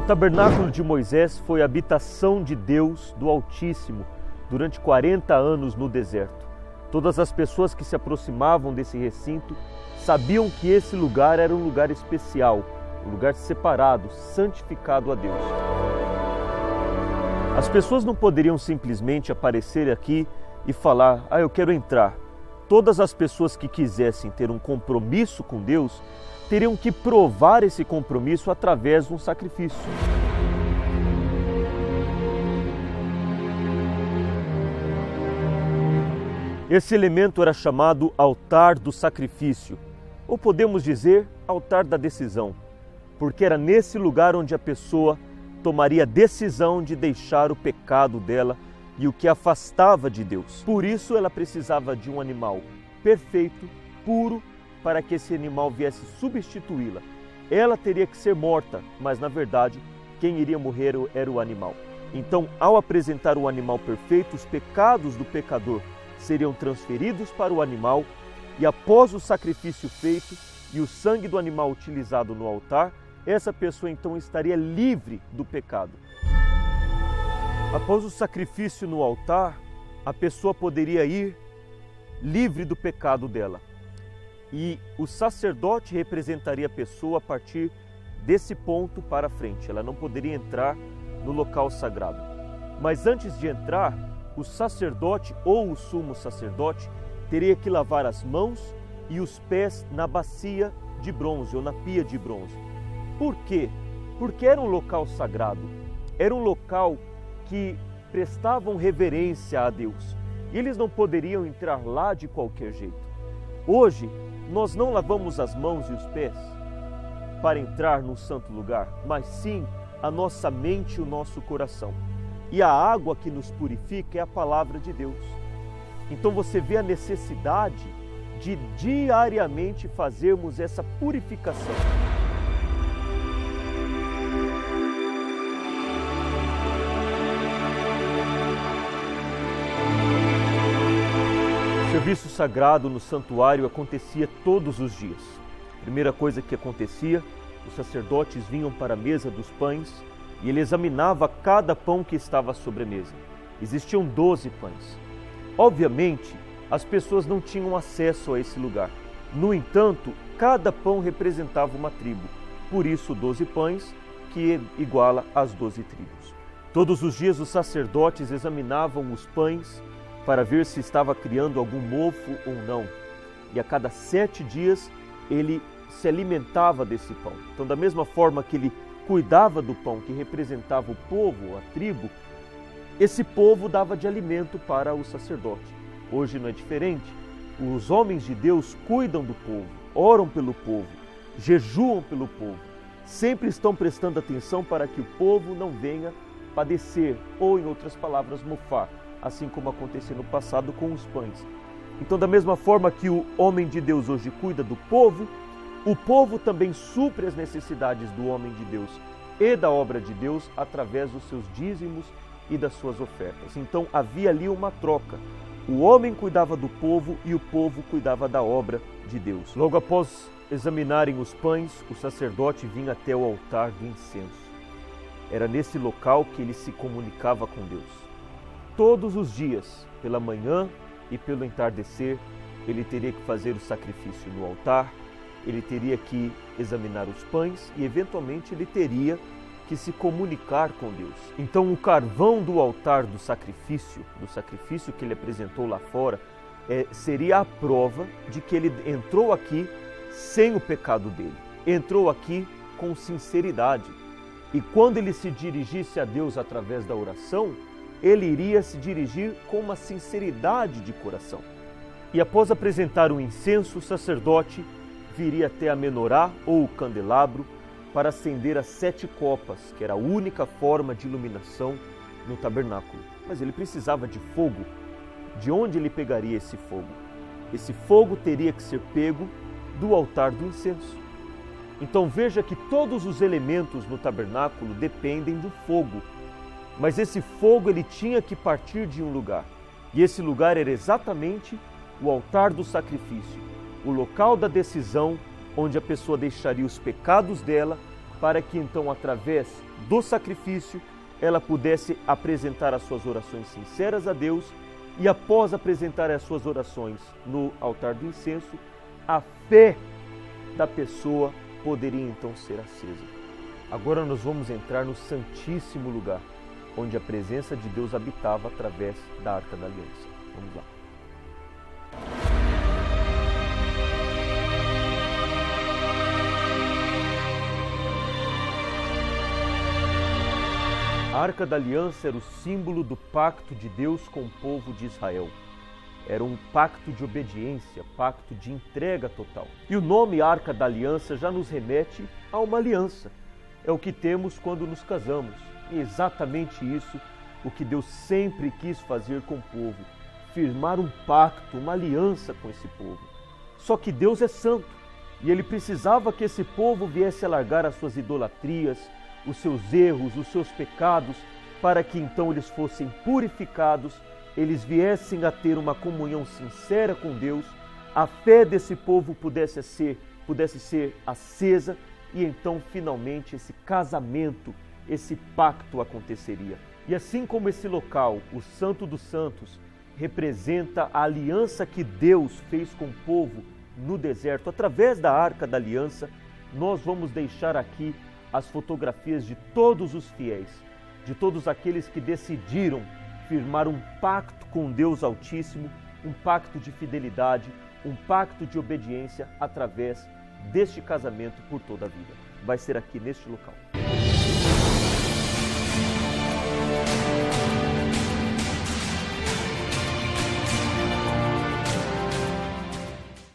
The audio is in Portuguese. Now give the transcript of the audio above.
tabernáculo de Moisés foi a habitação de Deus, do Altíssimo, durante 40 anos no deserto. Todas as pessoas que se aproximavam desse recinto sabiam que esse lugar era um lugar especial, um lugar separado, santificado a Deus. As pessoas não poderiam simplesmente aparecer aqui e falar: eu quero entrar. Todas as pessoas que quisessem ter um compromisso com Deus teriam que provar esse compromisso através de um sacrifício. Esse elemento era chamado altar do sacrifício, ou podemos dizer altar da decisão, porque era nesse lugar onde a pessoa tomaria a decisão de deixar o pecado dela e o que afastava de Deus. Por isso ela precisava de um animal perfeito, puro, para que esse animal viesse substituí-la. Ela teria que ser morta, mas na verdade quem iria morrer era o animal. Então, ao apresentar o animal perfeito, os pecados do pecador seriam transferidos para o animal e após o sacrifício feito e o sangue do animal utilizado no altar, essa pessoa então estaria livre do pecado. Após o sacrifício no altar, a pessoa poderia ir livre do pecado dela. E o sacerdote representaria a pessoa a partir desse ponto para frente. Ela não poderia entrar no local sagrado. Mas antes de entrar, o sacerdote ou o sumo sacerdote teria que lavar as mãos e os pés na bacia de bronze ou na pia de bronze. Por quê? Porque era um local sagrado. Era um local que prestavam reverência a Deus. E eles não poderiam entrar lá de qualquer jeito. Hoje, nós não lavamos as mãos e os pés para entrar no santo lugar, mas sim a nossa mente e o nosso coração. E a água que nos purifica é a palavra de Deus. Então você vê a necessidade de diariamente fazermos essa purificação. O serviço sagrado no santuário acontecia todos os dias. A primeira coisa que acontecia, os sacerdotes vinham para a mesa dos pães e ele examinava cada pão que estava sobre a mesa. Existiam 12 pães. Obviamente, as pessoas não tinham acesso a esse lugar. No entanto, cada pão representava uma tribo. Por isso, 12 pães, que iguala às 12 tribos. Todos os dias os sacerdotes examinavam os pães para ver se estava criando algum mofo ou não. E a cada 7 dias ele se alimentava desse pão. Então, da mesma forma que ele cuidava do pão que representava o povo, a tribo, esse povo dava de alimento para o sacerdote. Hoje não é diferente. Os homens de Deus cuidam do povo, oram pelo povo, jejuam pelo povo. Sempre estão prestando atenção para que o povo não venha padecer ou, em outras palavras, mofar, assim como acontecia no passado com os pães. Então, da mesma forma que o homem de Deus hoje cuida do povo, o povo também supre as necessidades do homem de Deus e da obra de Deus através dos seus dízimos e das suas ofertas. Então havia ali uma troca. O homem cuidava do povo e o povo cuidava da obra de Deus. Logo após examinarem os pães, o sacerdote vinha até o altar do incenso. Era nesse local que ele se comunicava com Deus. Todos os dias, pela manhã e pelo entardecer, ele teria que fazer o sacrifício no altar, ele teria que examinar os pães e, eventualmente, ele teria que se comunicar com Deus. Então, o carvão do altar do sacrifício que ele apresentou lá fora, seria a prova de que ele entrou aqui sem o pecado dele, entrou aqui com sinceridade. E quando ele se dirigisse a Deus através da oração, ele iria se dirigir com uma sinceridade de coração. E após apresentar o incenso, o sacerdote viria até a menorá ou o candelabro para acender as 7 copas, que era a única forma de iluminação no tabernáculo. Mas ele precisava de fogo. De onde ele pegaria esse fogo? Esse fogo teria que ser pego do altar do incenso. Então veja que todos os elementos no tabernáculo dependem do fogo. Mas esse fogo ele tinha que partir de um lugar. E esse lugar era exatamente o altar do sacrifício, o local da decisão onde a pessoa deixaria os pecados dela para que então, através do sacrifício, ela pudesse apresentar as suas orações sinceras a Deus e, após apresentar as suas orações no altar do incenso, a fé da pessoa poderia então ser acesa. Agora nós vamos entrar no Santíssimo Lugar, onde a presença de Deus habitava através da Arca da Aliança. Vamos lá. A Arca da Aliança era o símbolo do pacto de Deus com o povo de Israel. Era um pacto de obediência, pacto de entrega total. E o nome Arca da Aliança já nos remete a uma aliança. É o que temos quando nos casamos. É exatamente isso o que Deus sempre quis fazer com o povo. Firmar um pacto, uma aliança com esse povo. Só que Deus é santo e Ele precisava que esse povo viesse a largar as suas idolatrias, os seus erros, os seus pecados, para que então eles fossem purificados, eles viessem a ter uma comunhão sincera com Deus, a fé desse povo pudesse ser acesa e então finalmente esse casamento, esse pacto aconteceria. E assim como esse local, o Santo dos Santos, representa a aliança que Deus fez com o povo no deserto, através da Arca da Aliança, nós vamos deixar aqui as fotografias de todos os fiéis, de todos aqueles que decidiram firmar um pacto com Deus Altíssimo, um pacto de fidelidade, um pacto de obediência através deste casamento por toda a vida. Vai ser aqui neste local.